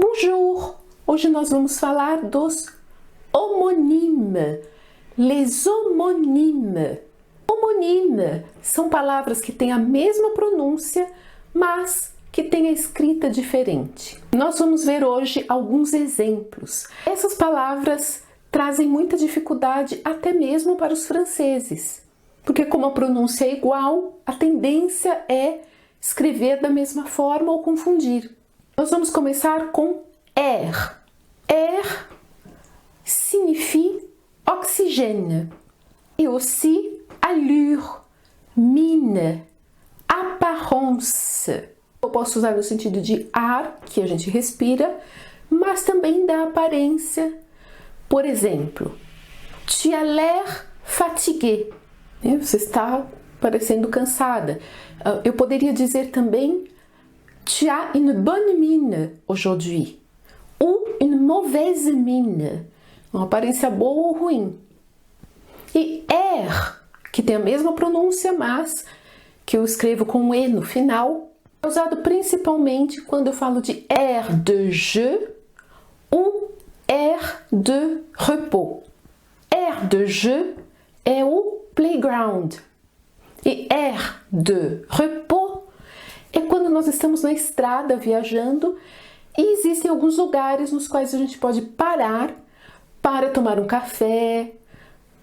Bonjour! Hoje nós vamos falar dos homonymes, les homonymes. Homonymes são palavras que têm a mesma pronúncia, mas que têm a escrita diferente. Nós vamos ver hoje alguns exemplos. Essas palavras trazem muita dificuldade até mesmo para os franceses, porque como a pronúncia é igual, a tendência é escrever da mesma forma ou confundir. Nós vamos começar com air. Air signifie oxygène et aussi allure, mine, apparence. Eu posso usar no sentido de ar, que a gente respira, mas também da aparência. Por exemplo, tu as l'air fatigué. Você está parecendo cansada. Eu poderia dizer também tu as une bonne mine aujourd'hui. Ou une mauvaise mine. Uma aparência boa ou ruim. E air, que tem a mesma pronúncia, mas que eu escrevo com um E no final, é usado principalmente quando eu falo de air de jeu ou air de repos. Air de jeu é o playground. E air de repos é quando nós estamos na estrada viajando e existem alguns lugares nos quais a gente pode parar para tomar um café,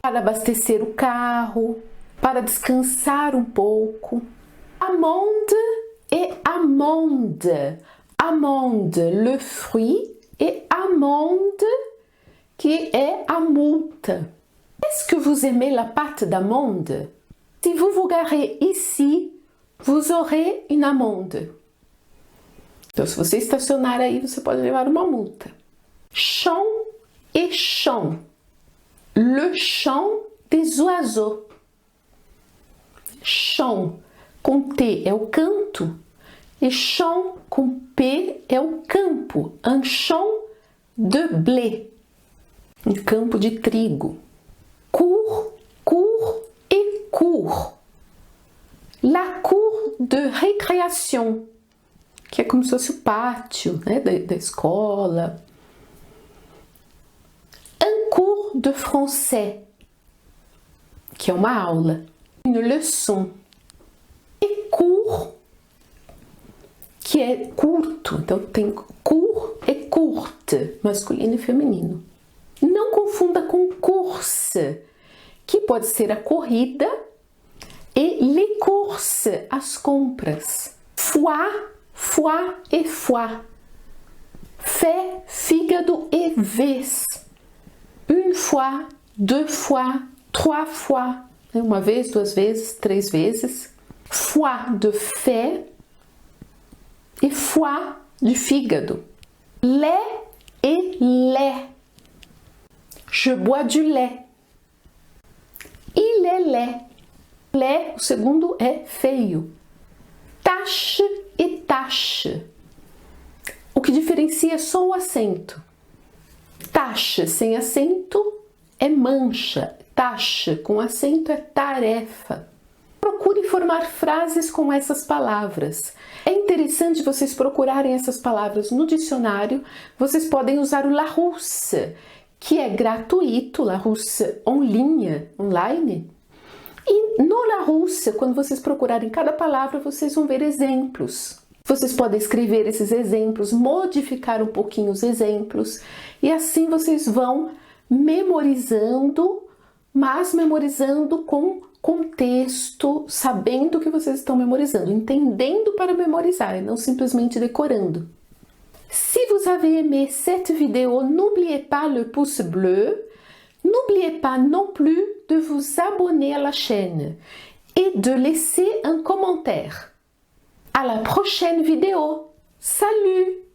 para abastecer o carro, para descansar um pouco. Amande et amande. Amande, le fruit, et amande, qui est a multa. Est-ce que vous aimez la pâte d'amande? Si vous vous garez ici, vous aurez une amende. Então, se você estacionar aí, você pode levar uma multa. Chant et chant. Le chant des oiseaux. Chant com T é o canto e chant com P é o campo. Un champ de blé. Um campo de trigo. Cour, cour et cour. La cour de récréation, que é como se fosse o pátio, né, da escola. Un cours de français, que é uma aula. Une leçon. E court, que é curto. Então tem court e courte, masculino e feminino. Não confunda com course, que pode ser a corrida, e les courses, as compras. Foie, foie e foie. Fé, fígado e vez. Une fois, deux fois, trois fois. Uma vez, duas vezes, três vezes. Foie de fé e foie de fígado. Lait et lait. Je bois du lait. Il est laid. Lait, o segundo é feio. Tache e tache. O que diferencia é só o acento. Tache sem acento é mancha. Tache com acento é tarefa. Procure formar frases com essas palavras. É interessante vocês procurarem essas palavras no dicionário. Vocês podem usar o Larousse, que é gratuito, Larousse online. E no Larousse, quando vocês procurarem cada palavra, vocês vão ver exemplos. Vocês podem escrever esses exemplos, modificar um pouquinho os exemplos, e assim vocês vão memorizando, mas memorizando com contexto, sabendo o que vocês estão memorizando, entendendo para memorizar e não simplesmente decorando. Si vous avez aimé cette vidéo, n'oubliez pas le pouce bleu. N'oubliez pas non plus de vous abonner à la chaîne et de laisser un commentaire. À la prochaine vidéo. Salut!